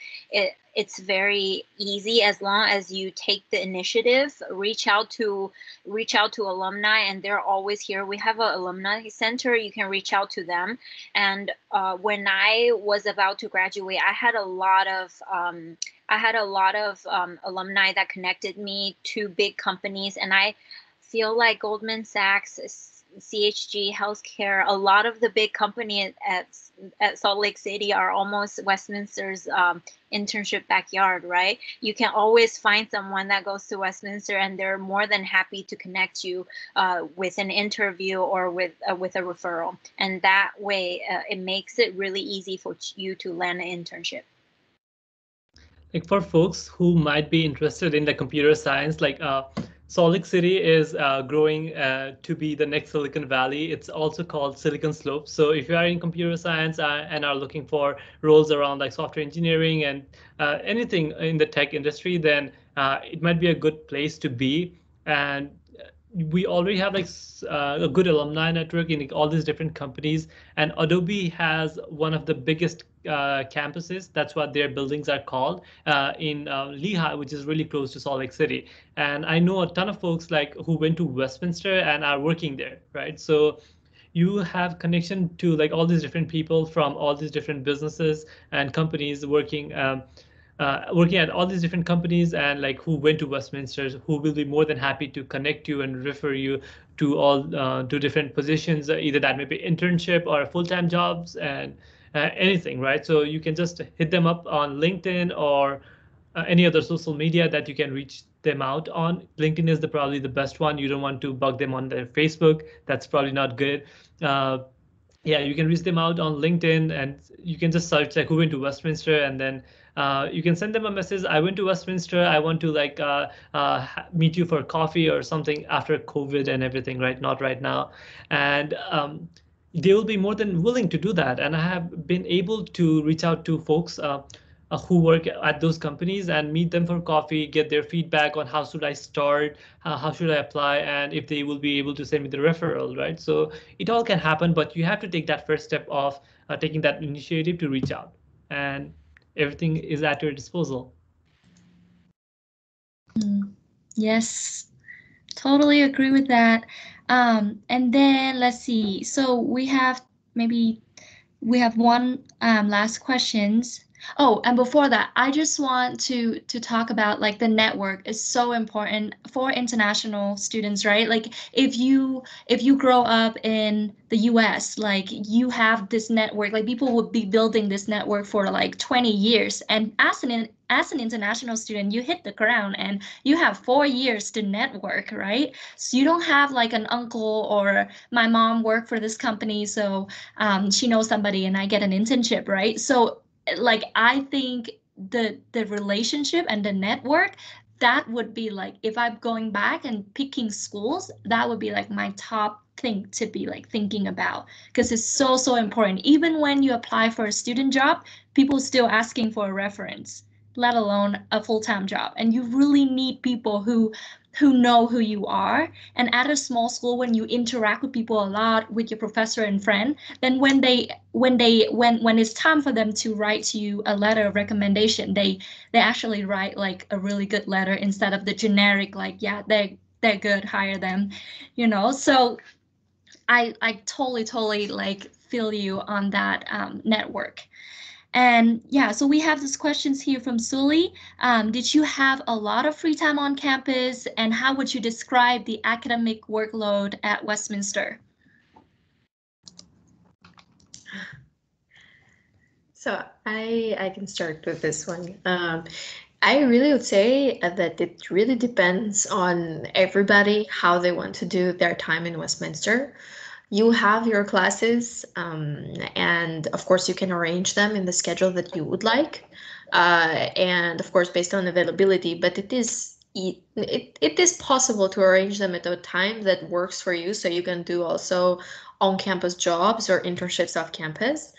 it's very easy as long as you take the initiative, reach out to alumni, and they're always here. We have an alumni center. You can reach out to them. And when I was about to graduate, I had a lot of alumni that connected me to big companies, and I feel like Goldman Sachs, CHG, healthcare, a lot of the big companies at Salt Lake City are almost Westminster's internship backyard, right? You can always find someone that goes to Westminster, and they're more than happy to connect you with an interview or with a referral. And that way, it makes it really easy for you to land an internship. Like for folks who might be interested in the computer science, like Salt Lake City is growing to be the next Silicon Valley. It's also called Silicon Slope. So if you are in computer science and are looking for roles around like software engineering and anything in the tech industry, then it might be a good place to be. And we already have like a good alumni network in all these different companies, and Adobe has one of the biggest campuses. That's what their buildings are called in Lehigh, which is really close to Salt Lake City. And I know a ton of folks like who went to Westminster and are working there, right? So you have connection to like all these different people from all these different businesses and companies working at all these different companies, and like who went to Westminster, who will be more than happy to connect you and refer you to all to different positions, either that may be internship or full-time jobs and anything, right? So you can just hit them up on LinkedIn or any other social media that you can reach them out on. LinkedIn is probably the best one. You don't want to bug them on their Facebook. That's probably not good. Yeah, you can reach them out on LinkedIn, and you can just search like who went to Westminster, and then you can send them a message. I went to Westminster. I want to like meet you for coffee or something after COVID and everything, right? Not right now. And they will be more than willing to do that. And I have been able to reach out to folks who work at those companies and meet them for coffee, get their feedback on how should I start, how should I apply, and if they will be able to send me the referral, right? So it all can happen, but you have to take that first step of taking that initiative to reach out, and everything is at your disposal. Yes, totally agree with that. And then let's see. So we have one last questions. Oh, and before that, I just want to talk about like the network is so important for international students, right? Like if you grow up in the US, like you have this network, like people would be building this network for like 20 years. And as an international student, you hit the ground and you have 4 years to network, right? So you don't have like an uncle or my mom worked for this company, so she knows somebody and I get an internship, right? So like I think the relationship and the network, that would be like, if I'm going back and picking schools, that would be like my top thing to be like thinking about, because it's so important. Even when you apply for a student job, people still asking for a reference, let alone a full-time job. And you really need people who know who you are. And at a small school, when you interact with people a lot, with your professor and friend, then when it's time for them to write you a letter of recommendation, they actually write like a really good letter instead of the generic like, yeah, they're good, hire them, you know. So I totally like feel you on that network. And yeah, so we have these questions here from Sully. Did you have a lot of free time on campus, and how would you describe the academic workload at Westminster? So I can start with this one. I really would say that it really depends on everybody, how they want to do their time in Westminster. You have your classes, and of course you can arrange them in the schedule that you would like, and of course based on availability, but it is possible to arrange them at a time that works for you, so you can do also on-campus jobs or internships off campus.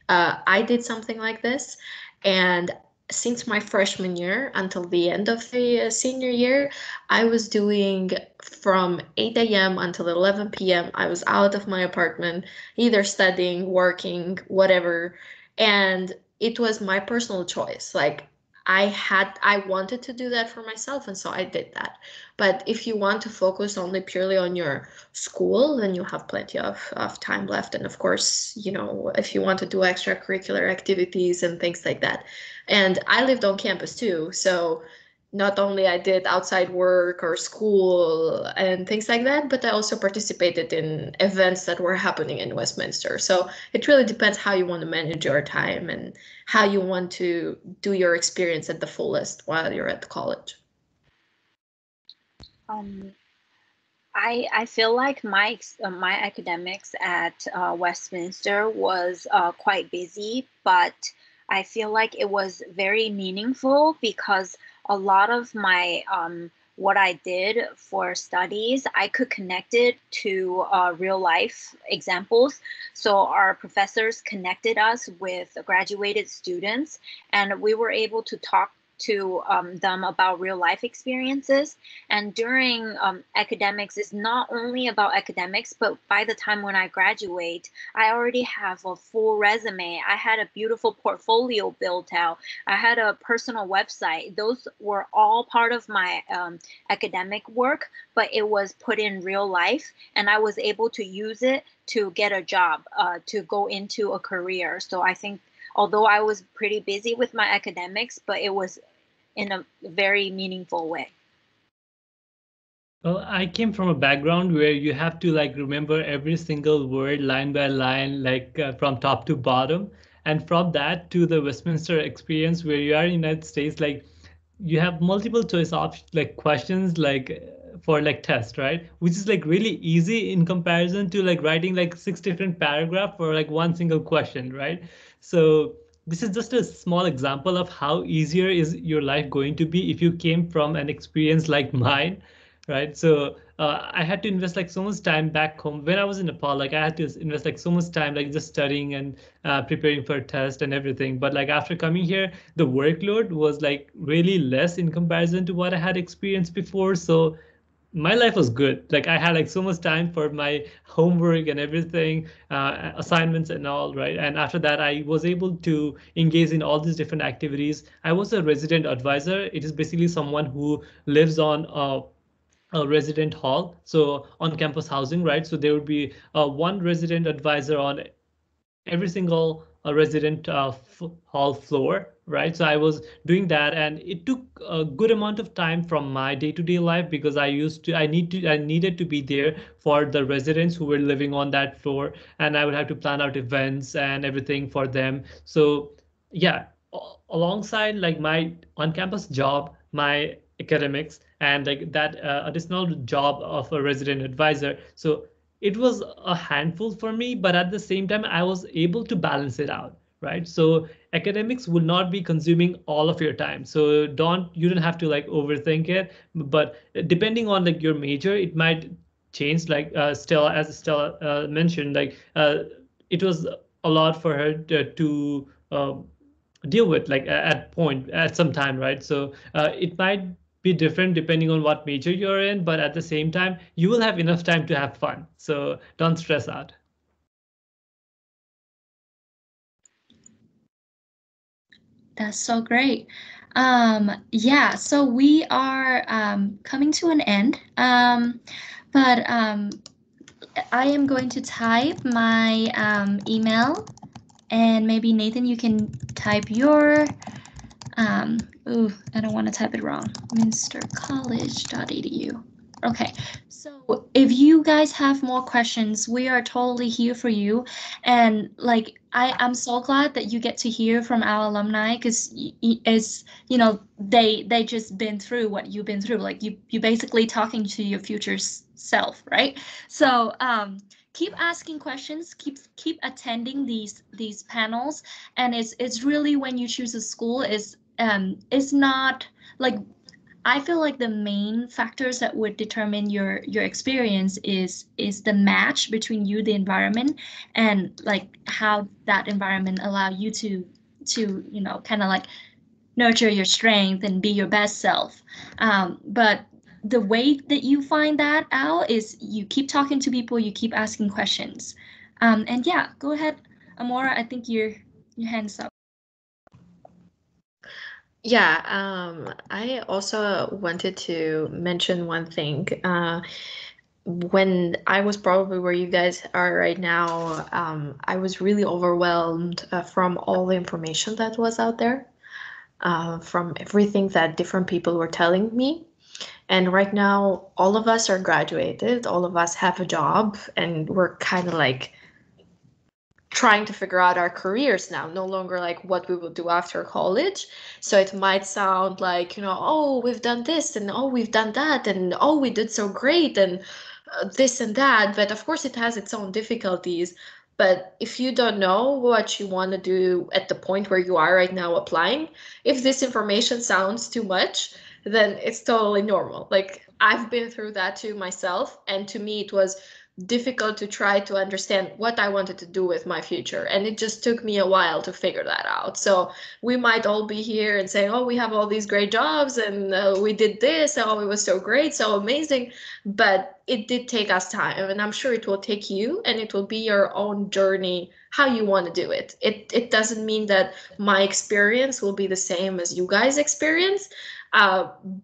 I did something like this, and since my freshman year until the end of the senior year, I was doing from 8 a.m. until 11 p.m. I was out of my apartment, either studying, working, whatever. And it was my personal choice. Like I wanted to do that for myself, and so I did that. But if you want to focus only purely on your school, then you have plenty of time left. And of course, you know, if you want to do extracurricular activities and things like that. And I lived on campus too, so not only I did outside work or school and things like that, but I also participated in events that were happening in Westminster. So it really depends how you want to manage your time and how you want to do your experience at the fullest while you're at college. I feel like my academics at Westminster was quite busy, but I feel like it was very meaningful because a lot of my what I did for studies, I could connect it to real life examples. So our professors connected us with graduated students, and we were able to talk to them about real life experiences. And during academics, it's not only about academics, but by the time when I graduate, I already have a full resume. I had a beautiful portfolio built out. I had a personal website. Those were all part of my academic work, but it was put in real life, and I was able to use it to get a job, to go into a career. So I think although I was pretty busy with my academics, but it was in a very meaningful way. Well, I came from a background where you have to like remember every single word line by line, like from top to bottom. And from that to the Westminster experience where you are in the United States, like you have multiple choice options, like questions, like for like test, right? Which is like really easy in comparison to like writing like 6 different paragraphs for like one single question, right? So this is just a small example of how easier is your life going to be if you came from an experience like mine, right? So I had to invest like so much time back home when I was in Nepal. Like I had to invest like so much time like just studying and preparing for a test and everything. But like after coming here, the workload was like really less in comparison to what I had experienced before. So my life was good. Like I had like so much time for my homework and everything, assignments and all, right? And after that, I was able to engage in all these different activities. I was a resident advisor. It is basically someone who lives on a resident hall, so on campus housing, right? So there would be one resident advisor on every single resident hall floor, right? So I was doing that, and it took a good amount of time from my day-to-day life because I needed to be there for the residents who were living on that floor, and I would have to plan out events and everything for them. So yeah, alongside like my on-campus job, my academics, and like that additional job of a resident advisor. So it was a handful for me, but at the same time, I was able to balance it out, right? So academics will not be consuming all of your time. So you don't have to like overthink it, but depending on like your major, it might changed. Like Stella, as Stella mentioned, like it was a lot for her to deal with, like at some time, right? So it might be different depending on what major you're in, but at the same time, you will have enough time to have fun. So don't stress out. That's so great. Yeah, so we are coming to an end, but I am going to type my email, and maybe Nathan, you can type your, ooh, I don't want to type it wrong, minstercollege.edu. Okay, so if you guys have more questions, we are totally here for you. And like, I'm so glad that you get to hear from our alumni, because as you know, they just been through what you've been through. Like you basically talking to your future self, right? So keep asking questions, keep attending these panels, and it's really, when you choose a school, is it's not like, I feel like the main factors that would determine your experience is the match between you, the environment, and like how that environment allow you to you know, kind of like nurture your strength and be your best self. But the way that you find that out is you keep talking to people, you keep asking questions. And yeah, go ahead, Armora. I think your hand's up. Yeah, I also wanted to mention one thing. When I was probably where you guys are right now, I was really overwhelmed from all the information that was out there, from everything that different people were telling me. And right now, all of us are graduated, all of us have a job, and we're kind of like trying to figure out our careers now, no longer like what we will do after college. So it might sound like, you know, oh, we've done this, and oh, we've done that, and oh, we did so great, and this and that. But of course, it has its own difficulties. But if you don't know what you want to do at the point where you are right now applying, if this information sounds too much, then it's totally normal. Like, I've been through that too myself, and to me, it was difficult to try to understand what I wanted to do with my future. And it just took me a while to figure that out. So we might all be here and say, oh, we have all these great jobs, and we did this, oh, it was so great, so amazing. But it did take us time, and I'm sure it will take you, and it will be your own journey, how you want to do it. It doesn't mean that my experience will be the same as you guys' experience,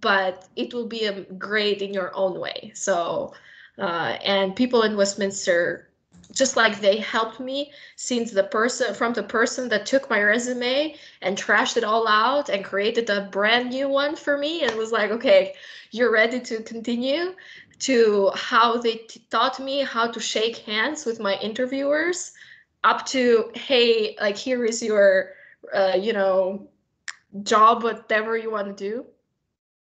but it will be great in your own way. So and people in Westminster, just like they helped me, since the person that took my resume and trashed it all out and created a brand new one for me and was like, okay, you're ready to continue, to how they taught me how to shake hands with my interviewers, up to, hey, like, here is your you know, job, whatever you want to do.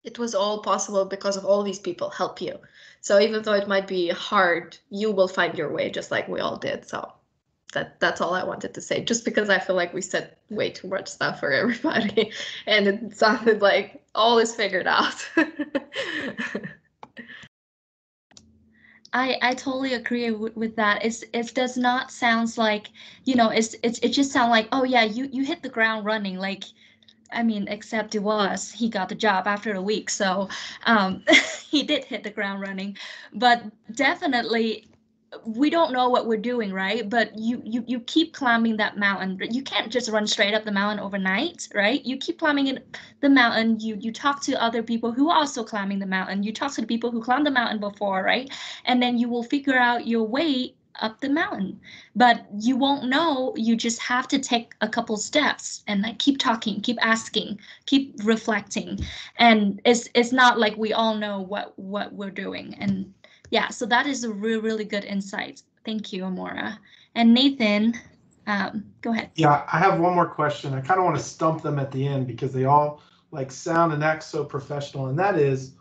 It was all possible because of all these people help you. So even though it might be hard, you will find your way, just like we all did. So that's all I wanted to say, just because I feel like we said way too much stuff for everybody and it sounded like all is figured out. I totally agree with that. It does not sound like, you know, it just sounds like, oh yeah, you hit the ground running. Like, I mean, except Diwas, he got the job after a week, so he did hit the ground running. But definitely, we don't know what we're doing, right? But you keep climbing that mountain. You can't just run straight up the mountain overnight, right? You keep climbing the mountain. You talk to other people who are also climbing the mountain. You talk to the people who climbed the mountain before, right? And then you will figure out your way up the mountain. But you won't know. You just have to take a couple steps and like keep talking, keep asking, keep reflecting. And it's not like we all know what we're doing. And yeah, so that is a really good insight. Thank you, Armora. And Nathan, go ahead. Yeah, I have one more question. I kind of want to stump them at the end because they all like sound and act so professional. And that is,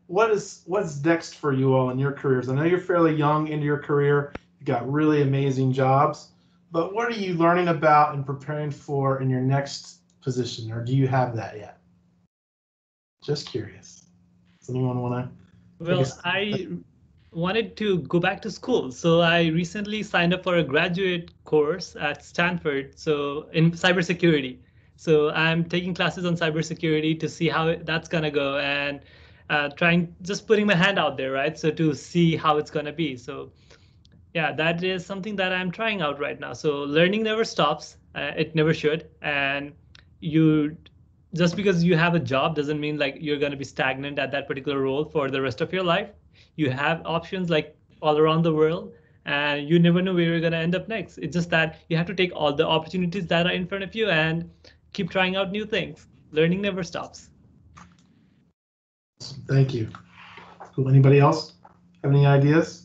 what's next for you all in your careers? I know you're fairly young into your career. You've got really amazing jobs, but what are you learning about and preparing for in your next position, or do you have that yet? Just curious. Does anyone want to? Well, wanted to go back to school. So I recently signed up for a graduate course at Stanford, so in cybersecurity. So I'm taking classes on cybersecurity to see how that's gonna go, and just putting my hand out there, right? So to see how it's gonna be. So yeah, that is something that I'm trying out right now. So learning never stops. It never should. And you, just because you have a job doesn't mean like you're going to be stagnant at that particular role for the rest of your life. You have options like all around the world, and you never know where you're going to end up next. It's just that you have to take all the opportunities that are in front of you and keep trying out new things. Learning never stops. Thank you. Cool. Anybody else have any ideas?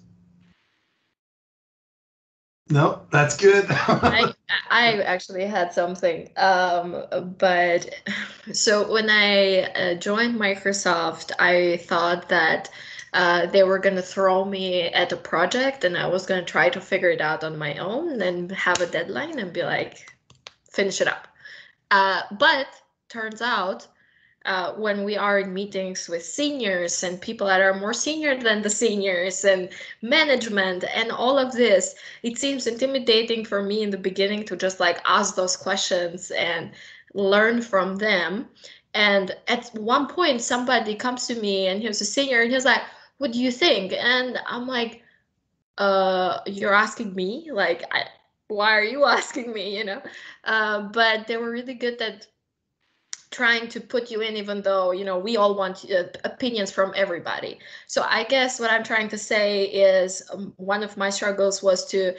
No, that's good. I actually had something, but so when I joined Microsoft, I thought that they were going to throw me at a project and I was going to try to figure it out on my own and have a deadline and be like, finish it up. But turns out when we are in meetings with seniors and people that are more senior than the seniors and management and all of this, it seems intimidating for me in the beginning to just like ask those questions and learn from them. And at one point, somebody comes to me and he was a senior and he's like, "What do you think?" And I'm like, you're asking me? Like, why are you asking me, you know? But they were really good at trying to put you in, even though, you know, we all want opinions from everybody. So I guess what I'm trying to say is one of my struggles was to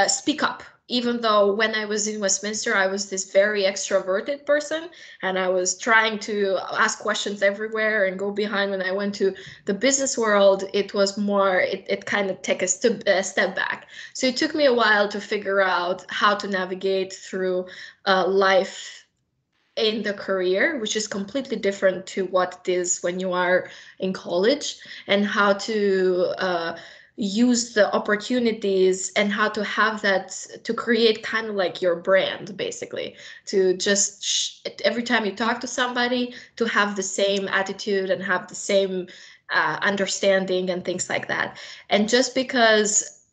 speak up, even though when I was in Westminster, I was this very extroverted person and I was trying to ask questions everywhere and go behind. When I went to the business world, it was more, it kind of took a step back. So it took me a while to figure out how to navigate through life in the career, which is completely different to what it is when you are in college, and how to use the opportunities and how to have that to create kind of like your brand, basically, to just every time you talk to somebody to have the same attitude and have the same understanding and things like that. And just because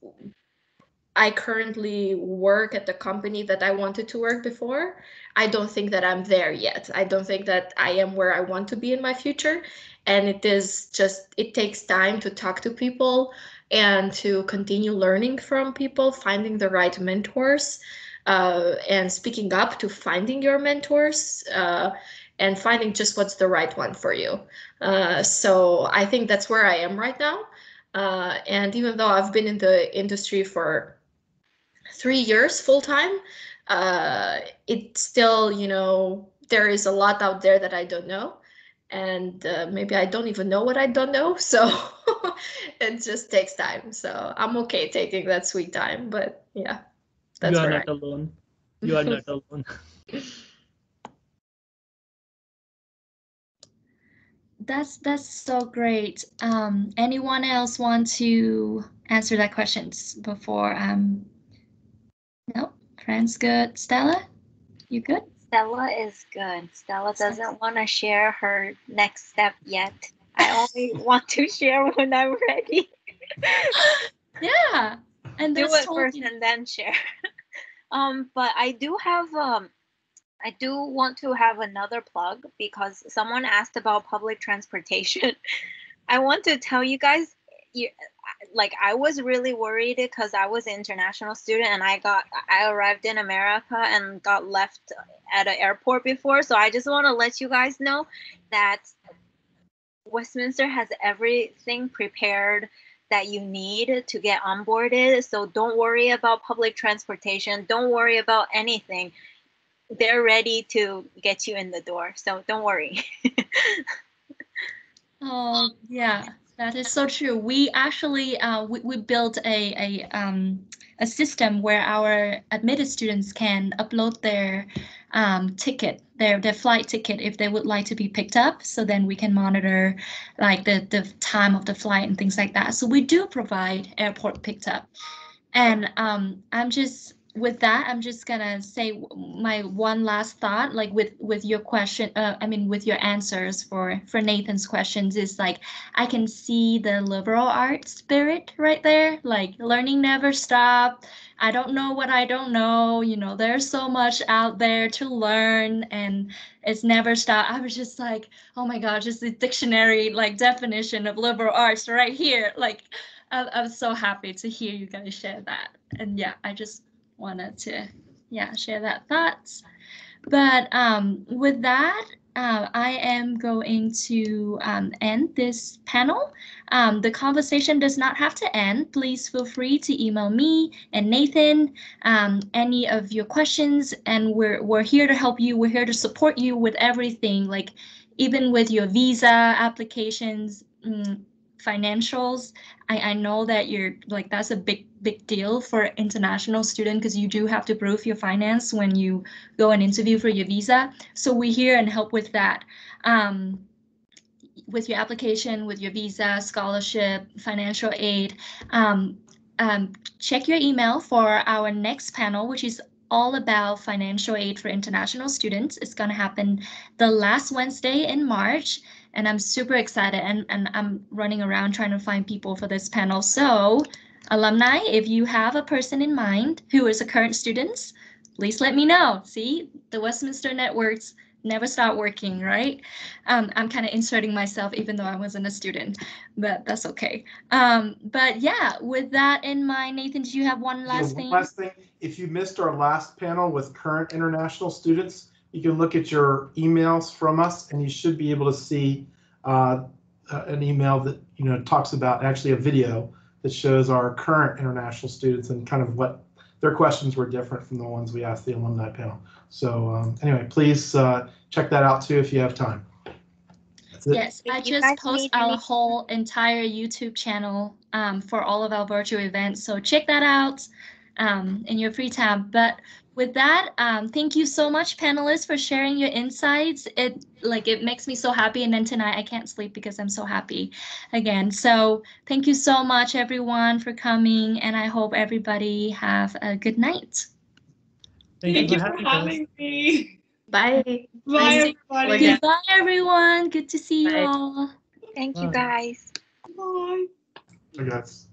I currently work at the company that I wanted to work before, I don't think that I'm there yet. I don't think that I am where I want to be in my future. And it is just, it takes time to talk to people and to continue learning from people, finding the right mentors, and speaking up to finding your mentors, and finding just what's the right one for you. So I think that's where I am right now. And even though I've been in the industry for 3 years full-time, it's still, you know, there is a lot out there that I don't know, and maybe I don't even know what I don't know, so it just takes time. So I'm okay taking that sweet time, but yeah, that's You are where not alone. You are not alone. That's so great. Anyone else want to answer that questions before? No, Fran's good. Stella, you good? Stella is good. Stella doesn't want to share her next step yet. I only want to share when I'm ready. Yeah, and Do that's it first totally... and then share. But I do want to have another plug because someone asked about public transportation. I want to tell you guys, like, I was really worried because I was an international student and I arrived in America and got left at an airport before. So I just want to let you guys know that Westminster has everything prepared that you need to get onboarded. So don't worry about public transportation. Don't worry about anything. They're ready to get you in the door. So don't worry. Oh, yeah, that is so true. We actually we built a system where our admitted students can upload their ticket, their flight ticket, if they would like to be picked up. So then we can monitor like the time of the flight and things like that. So we do provide airport picked up. And I'm just with that, I'm just gonna say my one last thought, like with your question, with your answers for Nathan's questions, is like, I can see the liberal arts spirit right there, like learning never stop. I don't know what I don't know, you know, there's so much out there to learn and it's never stop. I was just like, oh my God, just the dictionary like definition of liberal arts right here. Like, I was so happy to hear you guys share that. And yeah, I just wanted to share that thoughts. But with that, I am going to end this panel. The conversation does not have to end. Please feel free to email me and Nathan any of your questions, and we're here to help you. We're here to support you with everything, like even with your visa applications, financials. I know that you're like, that's a big deal for international student, because you do have to prove your finance when you go and interview for your visa. So we're here and help with that. With your application, with your visa, scholarship, financial aid. Check your email for our next panel, which is all about financial aid for international students. It's going to happen the last Wednesday in March. And I'm super excited, and I'm running around trying to find people for this panel. So alumni, if you have a person in mind who is a current student, please let me know. See, the Westminster networks never stop working, right? I'm kind of inserting myself even though I wasn't a student, but that's okay. But yeah, with that in mind, Nathan, do you have one last thing? One last thing. If you missed our last panel with current international students, you can look at your emails from us, and you should be able to see an email that talks about actually a video that shows our current international students and kind of what their questions were different from the ones we asked the alumni panel. So anyway, please check that out too if you have time. That's it. Yes, I just post our whole entire YouTube channel for all of our virtual events. So check that out in your free time. But with that, thank you so much, panelists, for sharing your insights. It makes me so happy. And then tonight I can't sleep because I'm so happy again. So thank you so much, everyone, for coming. And I hope everybody have a good night. Thank you for having me. Bye. Bye, everybody. Goodbye, everyone. Good to see you all. Thank you, guys. Bye. Bye, guys.